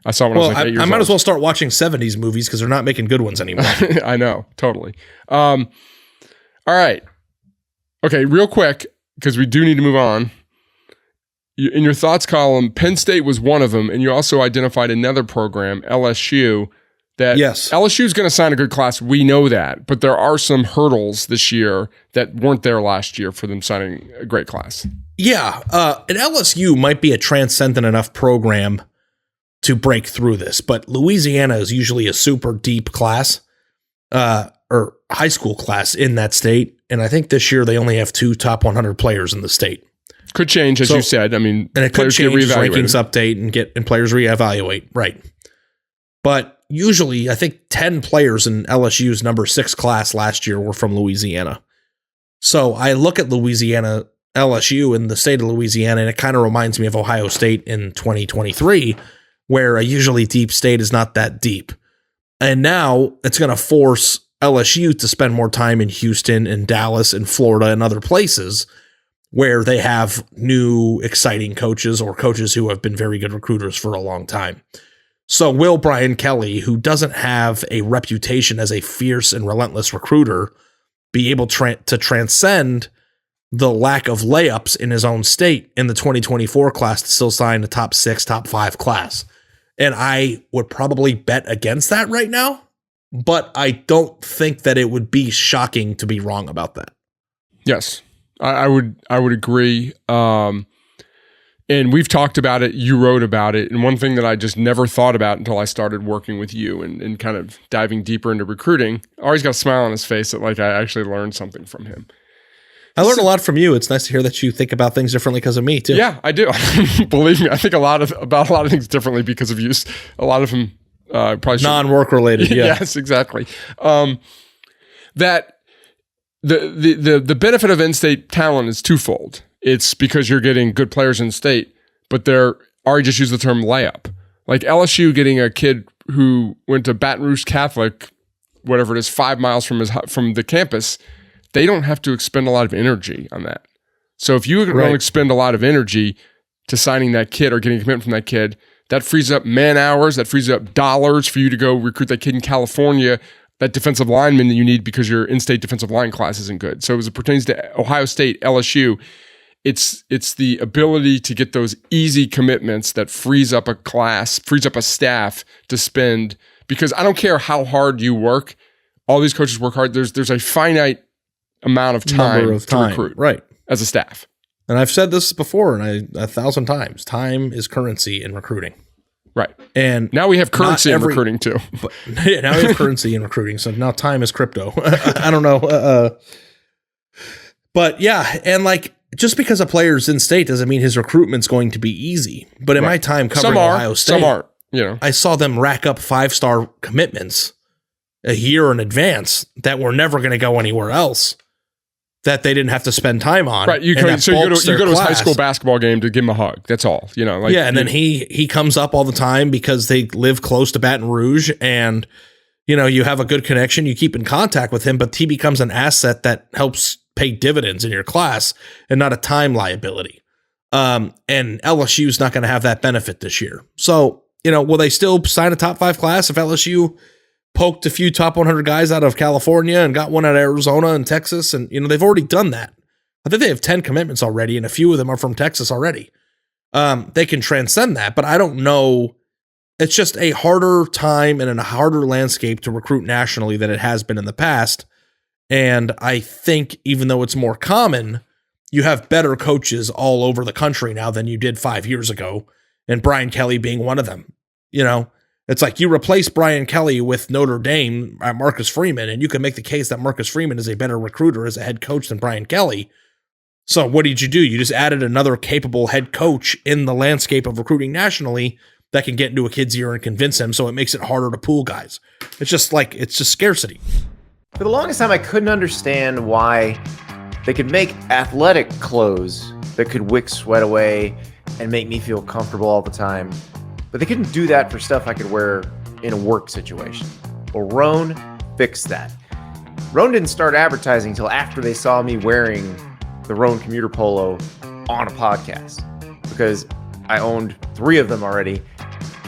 I saw it when I was like 8 years old. I might as well start watching 70s movies because they're not making good ones anymore. I know, totally. All right. Okay, real quick, because we do need to move on. In your thoughts column, Penn State was one of them, and you also identified another program, LSU, that LSU is going to sign a good class. We know that, but there are some hurdles this year that weren't there last year for them signing a great class. Yeah, and LSU might be a transcendent enough program to break through this, but Louisiana is usually a super deep class or high school class in that state, and I think this year they only have 2 top 100 players in the state. Could change, as you said. I mean, and it could change as rankings update and players reevaluate, right? But usually, I think 10 players in LSU's number 6 class last year were from Louisiana. So I look at Louisiana, LSU in the state of Louisiana, and it kind of reminds me of Ohio State in 2023, where a usually deep state is not that deep. And now it's going to force LSU to spend more time in Houston and Dallas and Florida and other places where they have new, exciting coaches or coaches who have been very good recruiters for a long time. So will Brian Kelly, who doesn't have a reputation as a fierce and relentless recruiter, be able to transcend the lack of layups in his own state in the 2024 class to still sign a top 6, top 5 class? And I would probably bet against that right now, but I don't think that it would be shocking to be wrong about that. Yes, I would agree. And we've talked about it. You wrote about it. And one thing that I just never thought about until I started working with you and kind of diving deeper into recruiting, always got a smile on his face that like I actually learned something from him. I learned a lot from you. It's nice to hear that you think about things differently because of me too. Yeah, I do. Believe me, I think about a lot of things differently because of you. A lot of them probably non-work related. Yeah. Yes, exactly. That the benefit of in-state talent is twofold. It's because you're getting good players in state, but they're already just use the term layup. Like LSU getting a kid who went to Baton Rouge Catholic, whatever it is, 5 miles from the campus. They don't have to expend a lot of energy on that. So if you don't expend a lot of energy to signing that kid or getting a commitment from that kid, that frees up man hours, that frees up dollars for you to go recruit that kid in California, that defensive lineman that you need because your in-state defensive line class isn't good. So as it pertains to Ohio State, LSU, it's the ability to get those easy commitments that frees up a class, frees up a staff to spend, because I don't care how hard you work, all these coaches work hard. There's a finite amount of time to recruit as a staff. And I've said this before, and 1,000 times, time is currency in recruiting. Right. And now we have currency in recruiting too. But, yeah, now we have currency in recruiting. So now time is crypto. I don't know. But yeah, and like, just because a player's in state doesn't mean his recruitment's going to be easy. But in my time covering Ohio State, some aren't. You know, I saw them rack up 5-star commitments a year in advance that were never going to go anywhere else, that they didn't have to spend time on. Right. You go to his high school basketball game to give him a hug. That's all. You know. Like, yeah, and then he comes up all the time because they live close to Baton Rouge, and you know you have a good connection. You keep in contact with him, but he becomes an asset that helps pay dividends in your class and not a time liability. And LSU is not going to have that benefit this year. So, you know, will they still sign a top 5 class if LSU poked a few top 100 guys out of California and got one out of Arizona and Texas? And, you know, they've already done that. I think they have 10 commitments already, and a few of them are from Texas already. They can transcend that, but I don't know. It's just a harder time and a harder landscape to recruit nationally than it has been in the past. And I think even though it's more common, you have better coaches all over the country now than you did 5 years ago, and Brian Kelly being one of them. You know, it's like you replace Brian Kelly with Notre Dame, Marcus Freeman, and you can make the case that Marcus Freeman is a better recruiter as a head coach than Brian Kelly. So what did you do? You just added another capable head coach in the landscape of recruiting nationally that can get into a kid's ear and convince him, so it makes it harder to pool guys. It's just scarcity. For the longest time, I couldn't understand why they could make athletic clothes that could wick sweat away and make me feel comfortable all the time, but they couldn't do that for stuff I could wear in a work situation. Well, Roan fix that. Roan didn't start advertising until after they saw me wearing the Roan commuter polo on a podcast, because I owned 3 of them already.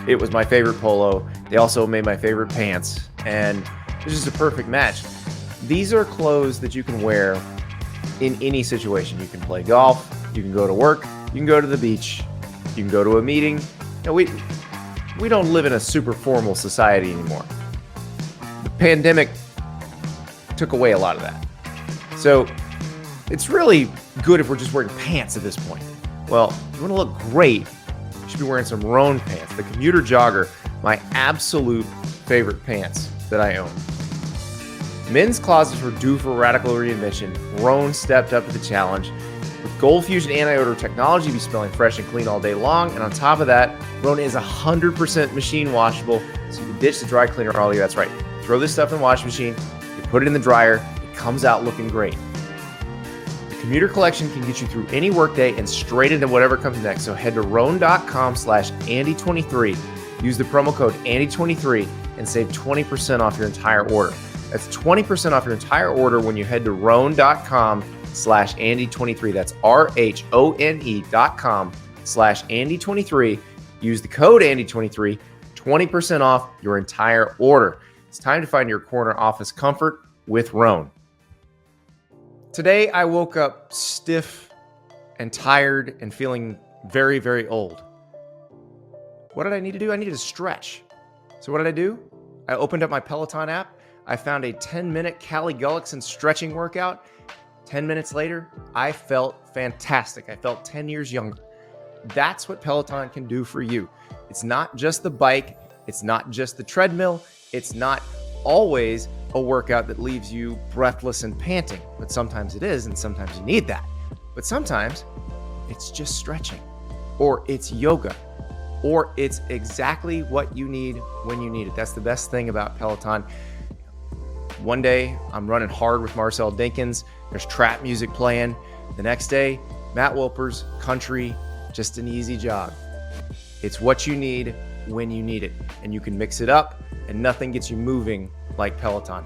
It was my favorite polo. They also made my favorite pants, and it's just a perfect match. These are clothes that you can wear in any situation. You can play golf, you can go to work, you can go to the beach, you can go to a meeting. You know, we don't live in a super formal society anymore. The pandemic took away a lot of that. So it's really good if we're just wearing pants at this point. Well, if you want to look great, you should be wearing some Roan pants. The commuter jogger, my absolute favorite pants that I own. Men's closets were due for radical reinvention. Roan stepped up to the challenge. With Gold Fusion anti-odor technology, you'll be smelling fresh and clean all day long. And on top of that, Roan is 100% machine washable, so you can ditch the dry cleaner all year. That's right. Throw this stuff in the washing machine, you put it in the dryer, it comes out looking great. The commuter collection can get you through any workday and straight into whatever comes next. So head to roan.com/Andy23. Use the promo code Andy23 and save 20% off your entire order. That's 20% off your entire order when you head to roan.com/Andy23. That's RHONE.com/Andy23. Use the code Andy23, 20% off your entire order. It's time to find your corner office comfort with Roan. Today, I woke up stiff and tired and feeling very, very old. What did I need to do? I needed to stretch. So what did I do? I opened up my Peloton app. I found a 10-minute Callie Gullickson stretching workout. 10 minutes later, I felt fantastic. I felt 10 years younger. That's what Peloton can do for you. It's not just the bike. It's not just the treadmill. It's not always a workout that leaves you breathless and panting, but sometimes it is, and sometimes you need that. But sometimes it's just stretching, or it's yoga, or it's exactly what you need when you need it. That's the best thing about Peloton. One day, I'm running hard with Marcel Dinkins. There's trap music playing. The next day, Matt Wilper's country, just an easy jog. It's what you need when you need it, and you can mix it up, and nothing gets you moving like Peloton.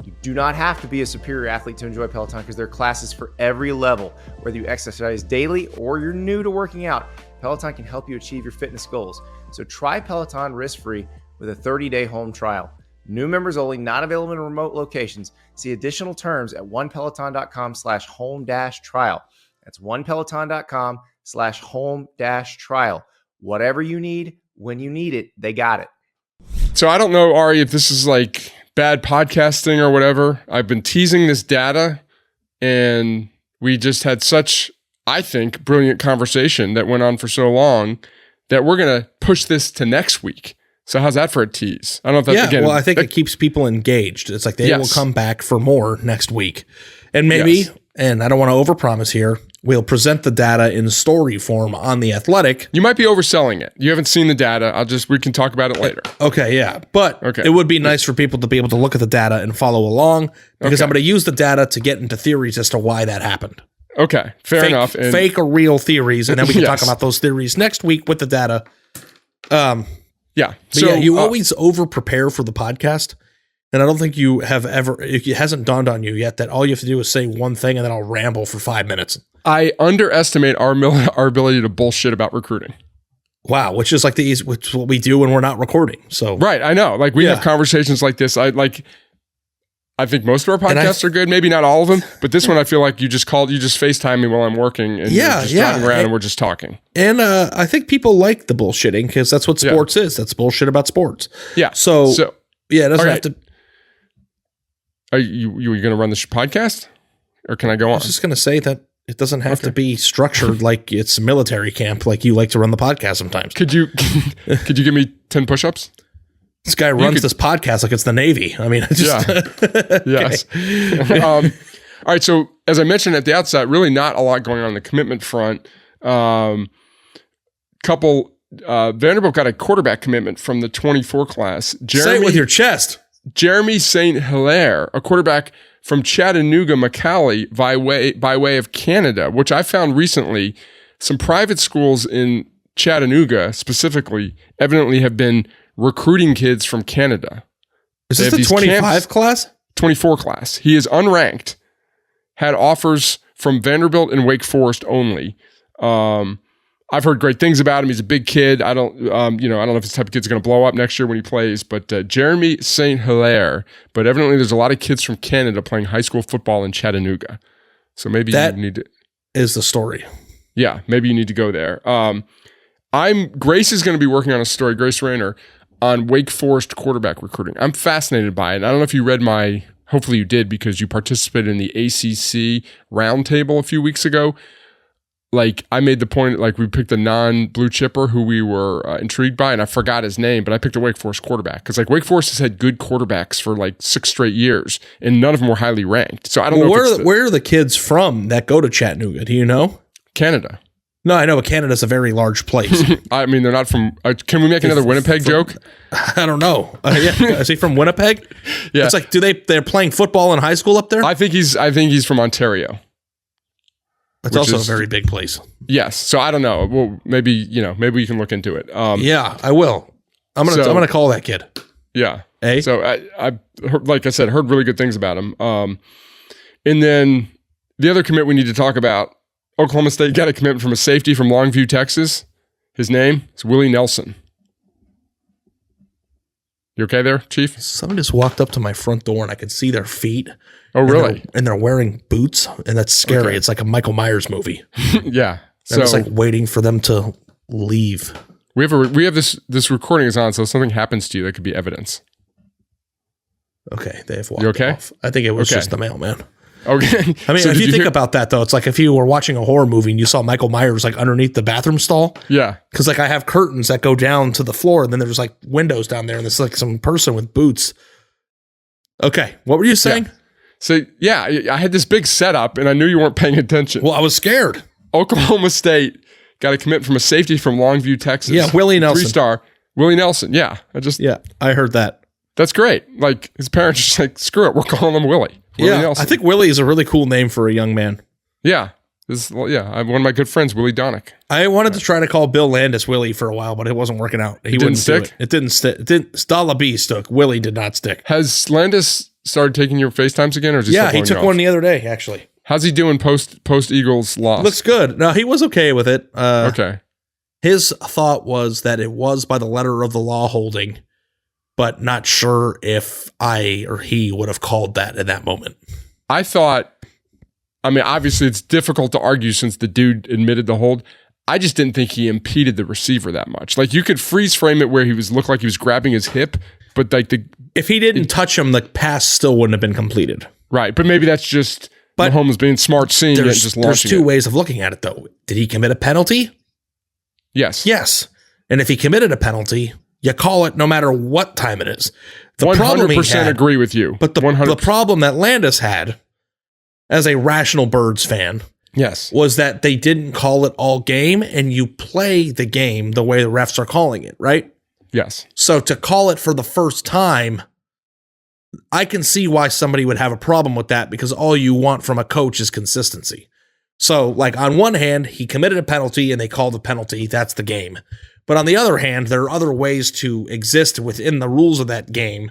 You do not have to be a superior athlete to enjoy Peloton, because there are classes for every level. Whether you exercise daily or you're new to working out, Peloton can help you achieve your fitness goals. So try Peloton risk-free with a 30-day home trial. New members only, not available in remote locations. See additional terms at onepeloton.com/home-trial. That's onepeloton.com/home-trial. Whatever you need, when you need it, they got it. So I don't know, Ari, if this is like bad podcasting or whatever. I've been teasing this data, and we just had such, I think, brilliant conversation that went on for so long that we're going to push this to next week. So how's that for a tease? I don't know if that's, again, well, I think it keeps people engaged. It's like they will come back for more next week. And maybe, and I don't want to overpromise here, we'll present the data in story form on The Athletic. You might be overselling it. You haven't seen the data. We can talk about it later. Okay, yeah. But it would be nice for people to be able to look at the data and follow along, because I'm going to use the data to get into theories as to why that happened. Okay, fair enough. And fake or real theories, and then we can talk about those theories next week with the data. Yeah. So you always over prepare for the podcast. And I don't think you have ever, it hasn't dawned on you yet that all you have to do is say one thing and then I'll ramble for 5 minutes. I underestimate our ability to bullshit about recruiting. Wow. Which is like which is what we do when we're not recording. So right. I know. Like we have conversations like this. I think most of our podcasts are good. Maybe not all of them, but this one, I feel like you just FaceTime me while I'm working, and you're just driving around and we're just talking. And I think people like the bullshitting, because that's what sports is. That's bullshit about sports. Yeah. So it doesn't have to. Are you going to run this podcast, or can I go on? I was just going to say that it doesn't have to be structured like it's military camp, like you like to run the podcast sometimes. Could you give me 10 push-ups? This guy runs this podcast like it's the Navy. I mean, yes. All right. So as I mentioned at the outset, really not a lot going on the commitment front. Vanderbilt got a quarterback commitment from the 24 class. Say it with your chest. Jeremy St. Hilaire, a quarterback from Chattanooga, McAllee, by way of Canada, which I found recently. Some private schools in Chattanooga specifically evidently have been recruiting kids from Canada. Is this the 25 class? 24 class. He is unranked. Had offers from Vanderbilt and Wake Forest only. I've heard great things about him. He's a big kid. I don't know if this type of kid's going to blow up next year when he plays, but Jeremy St. Hilaire. But evidently there's a lot of kids from Canada playing high school football in Chattanooga. So maybe you need to... is the story. Yeah, maybe you need to go there. Grace is going to be working on a story, Grace Rayner, on Wake Forest quarterback recruiting. I'm fascinated by it. I don't know if you read hopefully you did because you participated in the ACC roundtable a few weeks ago. Like, I made the point, like, we picked a non-blue chipper who we were intrigued by, and I forgot his name, but I picked a Wake Forest quarterback. Because, like, Wake Forest has had good quarterbacks for, like, 6 straight years, and none of them were highly ranked. So I don't know where are the kids from that go to Chattanooga? Do you know? Canada. No, I know, but Canada's a very large place. I mean, they're not from... can we make another Winnipeg joke? I don't know. Yeah. Is he from Winnipeg? Yeah. It's like, they're playing football in high school up there? I think he's from Ontario. It's also a very big place. Yes. So I don't know. Well, maybe you can look into it. Yeah, I will. I'm gonna call that kid. Yeah. Hey. So I heard, like I said, heard really good things about him. And then the other commit we need to talk about, Oklahoma State got a commitment from a safety from Longview, Texas. His name is Willie Nelson. You okay there, Chief? Someone just walked up to my front door and I could see their feet. Oh, really? And they're wearing boots, and that's scary. Okay. It's like a Michael Myers movie. Yeah. So it's like waiting for them to leave. We have this recording is on, so if something happens to you, that could be evidence. Okay, they have walked okay? off. I think it was just the mailman. Okay. I mean, if you think about that, though, it's like if you were watching a horror movie and you saw Michael Myers like underneath the bathroom stall. Yeah. Because like I have curtains that go down to the floor, and then there's like windows down there, and there's like some person with boots. Okay, what were you saying? Yeah. So, yeah, I had this big setup, and I knew you weren't paying attention. Well, I was scared. Oklahoma State got a commit from a safety from Longview, Texas. Yeah, Willie Nelson. 3-star. Willie Nelson, yeah. I heard that. That's great. Like, his parents are just like, screw it, we're calling him Willie. Willie Nelson. I think Willie is a really cool name for a young man. Yeah. I have one of my good friends, Willie Donick. I wanted to try to call Bill Landis Willie for a while, but it wasn't working out. He wouldn't stick? It didn't stick. Stala B stuck. Willie did not stick. Has Landis started taking your FaceTimes again, or is he still he took one the other day, actually. How's he doing post Eagles loss? Looks good. No, he was okay with it. Okay. His thought was that it was by the letter of the law holding, but not sure if I or he would have called that in that moment. I thought, I mean, obviously it's difficult to argue since the dude admitted the hold. I just didn't think he impeded the receiver that much. Like, you could freeze frame it where looked like he was grabbing his hip, but like if he didn't touch him, the pass still wouldn't have been completed. Right, but maybe that's just Mahomes being smart, seeing it and just launching it. There's two ways of looking at it, though. Did he commit a penalty? Yes. Yes. And if he committed a penalty, you call it no matter what time it is. The 100% agree with you. But the problem that Landis had, as a rational Birds fan, was that they didn't call it all game, and you play the game the way the refs are calling it, right? Yes. So to call it for the first time, I can see why somebody would have a problem with that, because all you want from a coach is consistency. So, like, on one hand, he committed a penalty and they called the penalty. That's the game. But on the other hand, there are other ways to exist within the rules of that game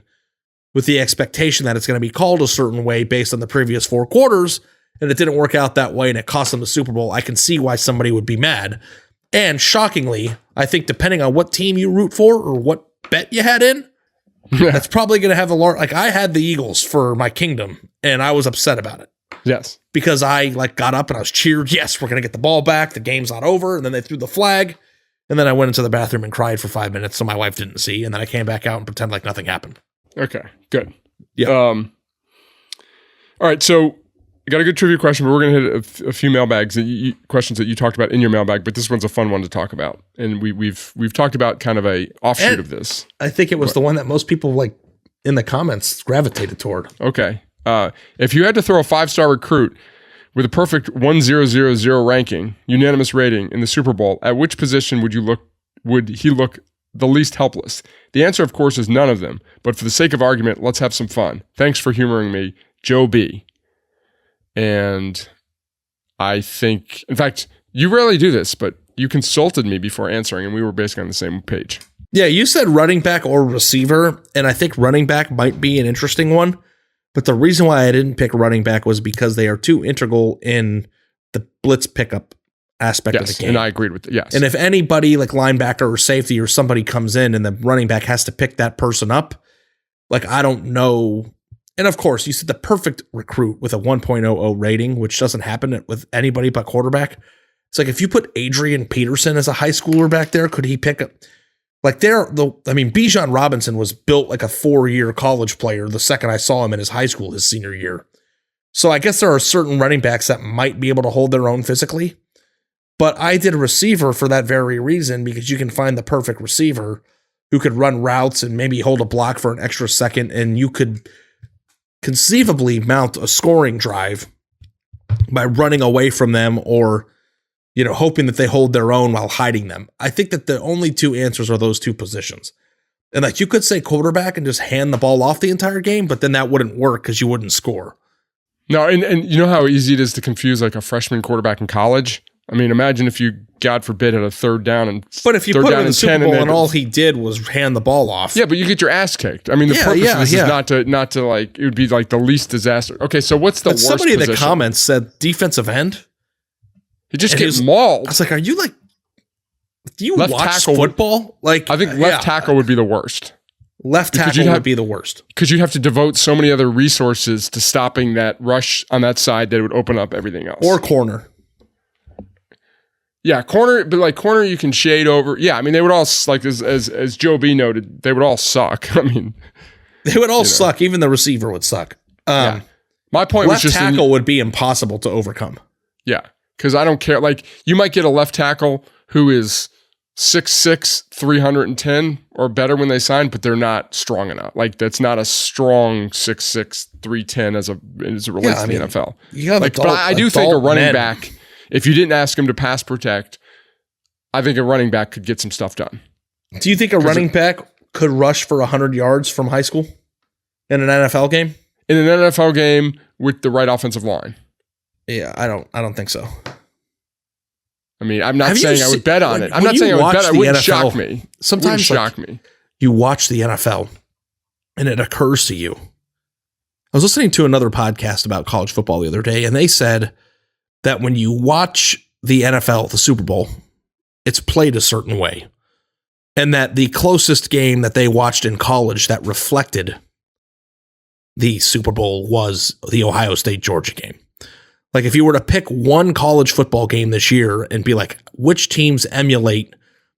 with the expectation that it's going to be called a certain way based on the previous 4 quarters, and it didn't work out that way and it cost them the Super Bowl. I can see why somebody would be mad. And shockingly, I think depending on what team you root for or what bet you had in, that's probably going to have a large... Like, I had the Eagles for my kingdom, and I was upset about it. Yes. Because I got up and I was cheered. Yes, we're going to get the ball back. The game's not over. And then they threw the flag. And then I went into the bathroom and cried for 5 minutes so my wife didn't see. And then I came back out and pretended like nothing happened. Okay, good. Yeah. All right, so I got a good trivia question, but we're going to hit a few mailbags, questions that you talked about in your mailbag, but this one's a fun one to talk about. And we've talked about kind of a offshoot of this. I think it was the one that most people in the comments gravitated toward. Okay. If you had to throw a 5-star recruit with a perfect 1000 ranking, unanimous rating in the Super Bowl, at which position would he look the least helpless? The answer, of course, is none of them. But for the sake of argument, let's have some fun. Thanks for humoring me, Joe B. And I think, in fact, you rarely do this, but you consulted me before answering, and we were basically on the same page. Yeah, you said running back or receiver, and I think running back might be an interesting one. But the reason why I didn't pick running back was because they are too integral in the blitz pickup aspect of the game. And I agreed with it. Yes. And if anybody like linebacker or safety or somebody comes in and the running back has to pick that person up, like I don't know. And of course, you said the perfect recruit with a 1.00 rating, which doesn't happen with anybody but quarterback. It's like if you put Adrian Peterson as a high schooler back there, could he pick up? Like Bijan Robinson was built like a 4-year college player the second I saw him in his high school, his senior year. So I guess there are certain running backs that might be able to hold their own physically. But I did a receiver for that very reason, because you can find the perfect receiver who could run routes and maybe hold a block for an extra second, and you could conceivably mount a scoring drive by running away from them or hoping that they hold their own while hiding them. I think that the only two answers are those two positions. And like you could say quarterback and just hand the ball off the entire game, but then that wouldn't work because you wouldn't score. No, and you know how easy it is to confuse like a freshman quarterback in college? I mean, imagine if you, God forbid, had a third down but if you put him in the Super Bowl and all he did was hand the ball off. Yeah, but you get your ass kicked. I mean, the purpose of this is not to like, it would be like the least disaster. Okay, so what's the worst somebody position? in the comments said defensive end. He just gets mauled. I was like, do you left watch football? Like, I think left tackle would be the worst. Left tackle would be the worst. Because you'd have to devote so many other resources to stopping that rush on that side that it would open up everything else. Or corner. Yeah, corner, but like corner you can shade over. Yeah, I mean, they would all, like as Joe B noted, they would all suck. I mean, they would all suck. Even the receiver would suck. Yeah. My point was just left tackle would be impossible to overcome. Yeah. Because I don't care. Like, you might get a left tackle who is 6'6", 310 or better when they sign, but they're not strong enough. Like, that's not a strong 6'6", 310 as it relates to the NFL. But I do think a running back, if you didn't ask him to pass protect, I think a running back could get some stuff done. Do you think a running back could rush for 100 yards from high school in an NFL game? In an NFL game with the right offensive line. Yeah, I don't think so. I mean, I'm not saying I would bet on it. I'm not saying I would bet. It wouldn't shock me. Sometimes shock me. You watch the NFL and it occurs to you. I was listening to another podcast about college football the other day, and they said that when you watch the NFL, the Super Bowl, it's played a certain way. And that the closest game that they watched in college that reflected the Super Bowl was the Ohio State-Georgia game. Like, if you were to pick one college football game this year and be like, which teams emulate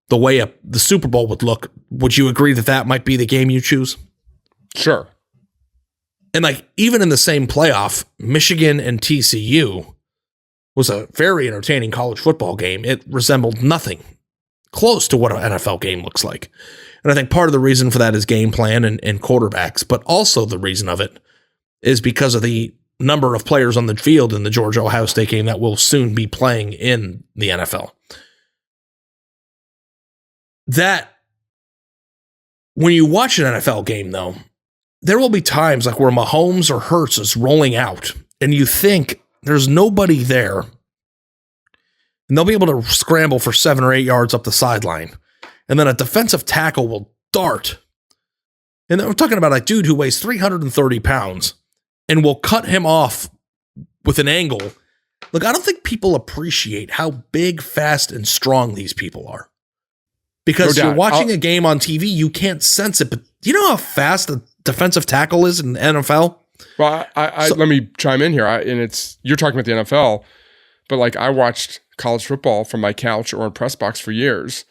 the way the Super Bowl would look, would you agree that that might be the game you choose? Sure. And like, even in the same playoff, Michigan and TCU was a very entertaining college football game. It resembled nothing close to what an NFL game looks like. And I think part of the reason for that is game plan and quarterbacks, but also the reason of it is because of the number of players on the field in the Georgia-Ohio State game that will soon be playing in the NFL. That, when you watch an NFL game, though, there will be times like where Mahomes or Hurts is rolling out, and you think there's nobody there, and they'll be able to scramble for 7 or 8 yards up the sideline, and then a defensive tackle will dart. And we're talking about a dude who weighs 330 pounds and will cut him off with an angle. Look, I don't think people appreciate how big, fast, and strong these people are. Because you're watching a game on TV, you can't sense it. But do you know how fast a defensive tackle is in the NFL? Well, let me chime in here. You're talking about the NFL, but like, I watched college football from my couch or in press box for years,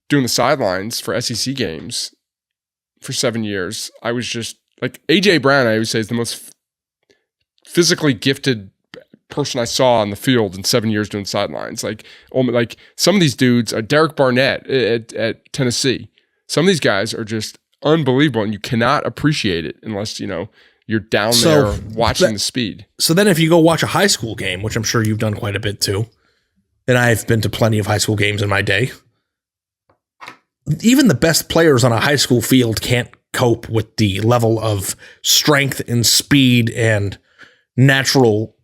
doing the sidelines for SEC games for 7 years. I was just like, AJ Brown, I always say, is the most physically gifted person I saw on the field in 7 years doing sidelines. Like some of these dudes, Derek Barnett at Tennessee, some of these guys are just unbelievable, and you cannot appreciate it unless, you're down there watching the speed. So then if you go watch a high school game, which I'm sure you've done quite a bit too, and I've been to plenty of high school games in my day, even the best players on a high school field can't cope with the level of strength and speed and natural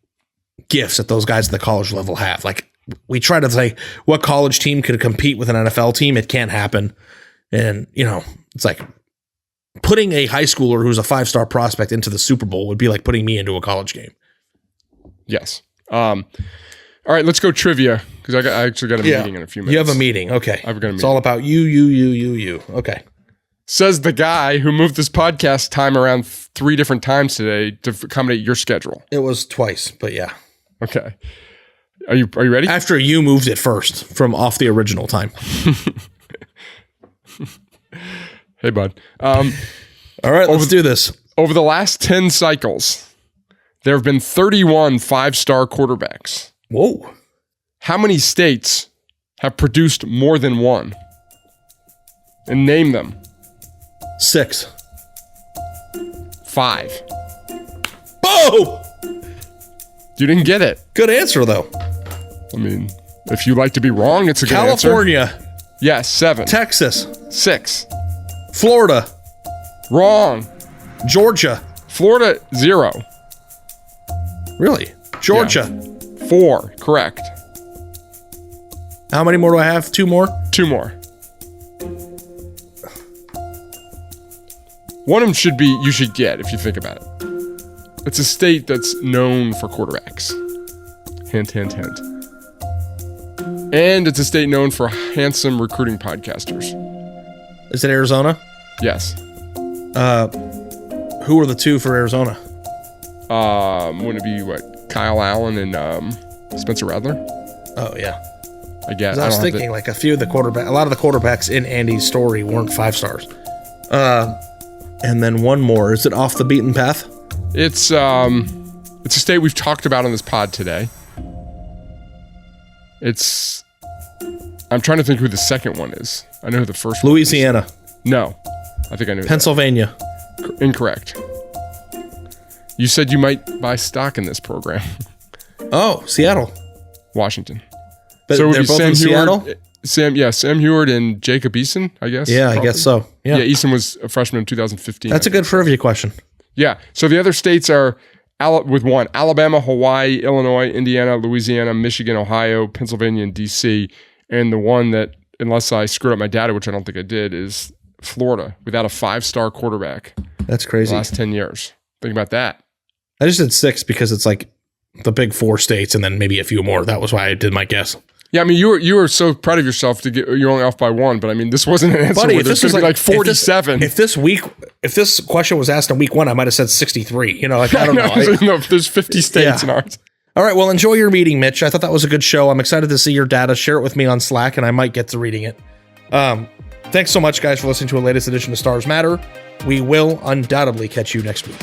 gifts that those guys at the college level have. Like, we try to say what college team could compete with an NFL team. It can't happen. And, it's like putting a high schooler who's a 5-star prospect into the Super Bowl would be like putting me into a college game. Yes. All right, let's go trivia because I actually got a meeting in a few minutes. You have a meeting. Okay. I've got a meeting. It's all about you. Okay. Says the guy who moved this podcast time around 3 different times today to accommodate your schedule. It was twice, but yeah. Okay. Are you ready? After you moved it first from off the original time. Hey, bud. All right, let's do this. Over the last 10 cycles, there have been 31 5-star quarterbacks. Whoa. How many states have produced more than one? And name them. 6. 5. Oh! You didn't get it. Good answer, though. I mean, if you like to be wrong, it's a good answer. California. Yes, 7. Texas. 6. Florida. Wrong. Georgia. Florida, 0. Really? Georgia. 4. Correct. How many more do I have? 2 more? 2 more. One of them you should get if you think about it. It's a state that's known for quarterbacks. Hint, hint, hint. And it's a state known for handsome recruiting podcasters. Is it Arizona? Yes. Who are the 2 for Arizona? Wouldn't it be Kyle Allen and Spencer Rattler? Oh, yeah. I guess. I was thinking like a lot of the quarterbacks in Andy's story weren't 5 stars. And then one more. Is it off the beaten path? It's a state we've talked about on this pod today. I'm trying to think who the second one is. I know who the first one is. Louisiana. No. I think I knew Pennsylvania. that. Incorrect. You said you might buy stock in this program. Oh, Seattle. Washington. But so it would they're be both Sam in Seattle? Sam Heward and Jacob Eason, I guess. Yeah, probably. I guess so. Yeah, Eason was a freshman in 2015. That's a good trivia question. Yeah. So the other states are with one: Alabama, Hawaii, Illinois, Indiana, Louisiana, Michigan, Ohio, Pennsylvania, and DC. And the one that, unless I screwed up my data, which I don't think I did, is Florida without a 5-star quarterback. That's crazy. The last 10 years. Think about that. I just did 6 because it's like the big 4 states and then maybe a few more. That was why I did my guess. Yeah, I mean, you were so proud of yourself you're only off by 1, but I mean, this wasn't an answer. Buddy, where there's going to be like 47. If this question was asked in week 1, I might have said 63. I don't know. No, there's 50 states in ours. All right, well, enjoy your meeting, Mitch. I thought that was a good show. I'm excited to see your data. Share it with me on Slack, and I might get to reading it. Thanks so much, guys, for listening to a latest edition of Stars Matter. We will undoubtedly catch you next week.